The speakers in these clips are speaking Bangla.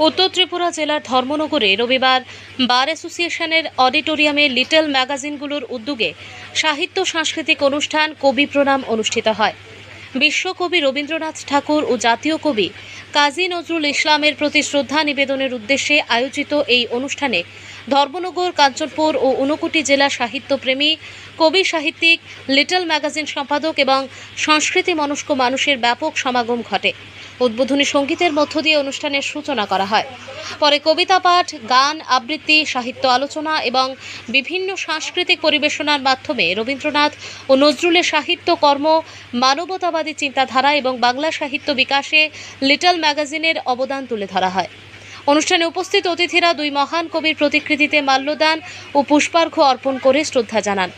উত্তর ত্রিপুরা জেলার ধর্মনগরে রবিবার বার অ্যাসোসিয়েশনের অডিটোরিয়ামে লিটল ম্যাগাজিনগুলোর উদ্যোগে সাহিত্য সাংস্কৃতিক অনুষ্ঠান কবি প্রণাম অনুষ্ঠিত হয়। বিশ্বকবি রবীন্দ্রনাথ ঠাকুর ও জাতীয় কবি কাজী নজরুল ইসলামের প্রতি শ্রদ্ধা নিবেদনের উদ্দেশ্যে আয়োজিত এই অনুষ্ঠানে ধর্মনগর, কাঞ্চনপুর ও ঊনকোটি জেলা সাহিত্যপ্রেমী, কবি, সাহিত্যিক, লিটল ম্যাগাজিন সম্পাদক এবং সংস্কৃতি মনস্ক মানুষের ব্যাপক সমাগম ঘটে। উদ্বোধনী সঙ্গীতের মধ্য দিয়ে অনুষ্ঠানের সূচনা করা হয়। পরে কবিতা পাঠ, গান, আবৃত্তি, সাহিত্য আলোচনা এবং বিভিন্ন সাংস্কৃতিক পরিবেশনার মাধ্যমে রবীন্দ্রনাথ ও নজরুলের সাহিত্য কর্ম, মানবতাবাদী চিন্তাধারা এবং বাংলা সাহিত্য বিকাশে লিটল ম্যাগাজিনের অবদান তুলে ধরা হয়। অনুষ্ঠানে উপস্থিত অতিথিরা দুই মহান কবির প্রতিকৃতিতে মাল্যদান ও পুষ্পার্ঘ্য অর্পণ করে শ্রদ্ধা জানান।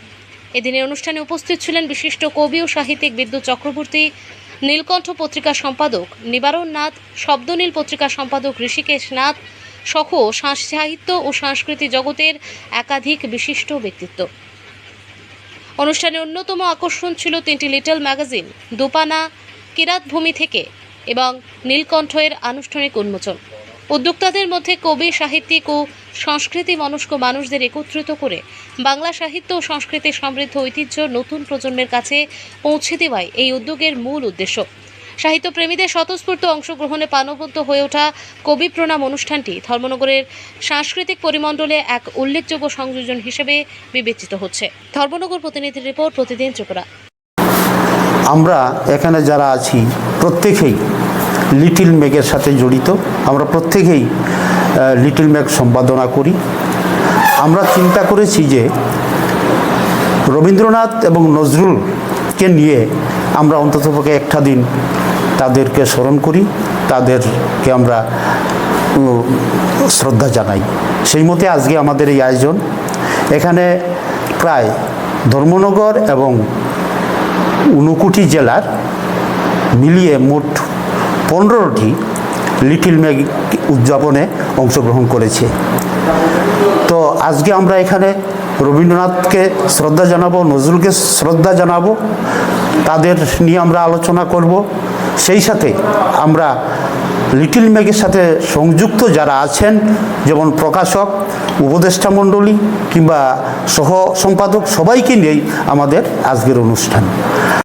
এদিনের অনুষ্ঠানে উপস্থিত ছিলেন বিশিষ্ট কবি ও সাহিত্যিক বিদ্যুৎ চক্রবর্তী, নীলকণ্ঠ পত্রিকার সম্পাদক নিবারণ নাথ, শব্দনীল পত্রিকার সম্পাদক ঋষিকেশ নাথ সহ সাহিত্য ও সংস্কৃতি জগতের একাধিক বিশিষ্ট ব্যক্তিত্ব। অনুষ্ঠানে অন্যতম আকর্ষণ ছিল 3টি লিটল ম্যাগাজিন, দুপানা, কিরাতভূমি থেকে এবং নীলকণ্ঠের আনুষ্ঠানিক উন্মোচন। উদ্যোক্তাদের মধ্যে কবি, সাহিত্যিক ও সংস্কৃতি মনস্ক মানুষদের একত্রিত করে বাংলা সাহিত্য ও সংস্কৃতির সমৃদ্ধ ঐতিহ্য নতুন প্রজন্মের কাছে পৌঁছে দেওয়াই এই উদ্যোগের মূল উদ্দেশ্য। সাহিত্যপ্রেমীদের স্বতঃস্ফূর্ত অংশগ্রহণে প্রাণবন্ত হয়ে ওঠা কবি প্রণাম অনুষ্ঠানটি ধর্মনগরের সাংস্কৃতিক পরিমণ্ডলে এক উল্লেখযোগ্য সংযোজন হিসেবে বিবেচিত হচ্ছে। ধর্মনগর প্রতিনিধির রিপোর্ট, প্রতিদিন ত্রিপুরা। আমরা এখানে যারা আছি প্রত্যেকেই লিটল ম্যাগের সাথে জড়িত। আমরা প্রত্যেকেই লিটল ম্যাগ সম্পাদনা করি। আমরা চিন্তা করেছি যে রবীন্দ্রনাথ এবং নজরুলকে নিয়ে আমরা অন্ততপক্ষে একটা দিন তাদেরকে স্মরণ করি, তাদেরকে আমরা শ্রদ্ধা জানাই। সেই মতে আজকে আমাদের এই আয়োজন। এখানে প্রায় ধর্মনগর এবং ঊনকোটি জেলার মিলিয়ে মোট 15টি লিটল ম্যাগ উদযাপনে অংশগ্রহণ করেছে। তো আজকে আমরা এখানে রবীন্দ্রনাথকে শ্রদ্ধা জানাবো, নজরুলকে শ্রদ্ধা জানাবো, তাদের নিয়ে আমরা আলোচনা করব। সেই সাথে আমরা লিটল ম্যাগের সাথে সংযুক্ত যারা আছেন, যেমন প্রকাশক, উপদেষ্টা মণ্ডলী কিংবা সহ সম্পাদক, সবাইকে নিয়েই আমাদের আজকের অনুষ্ঠান।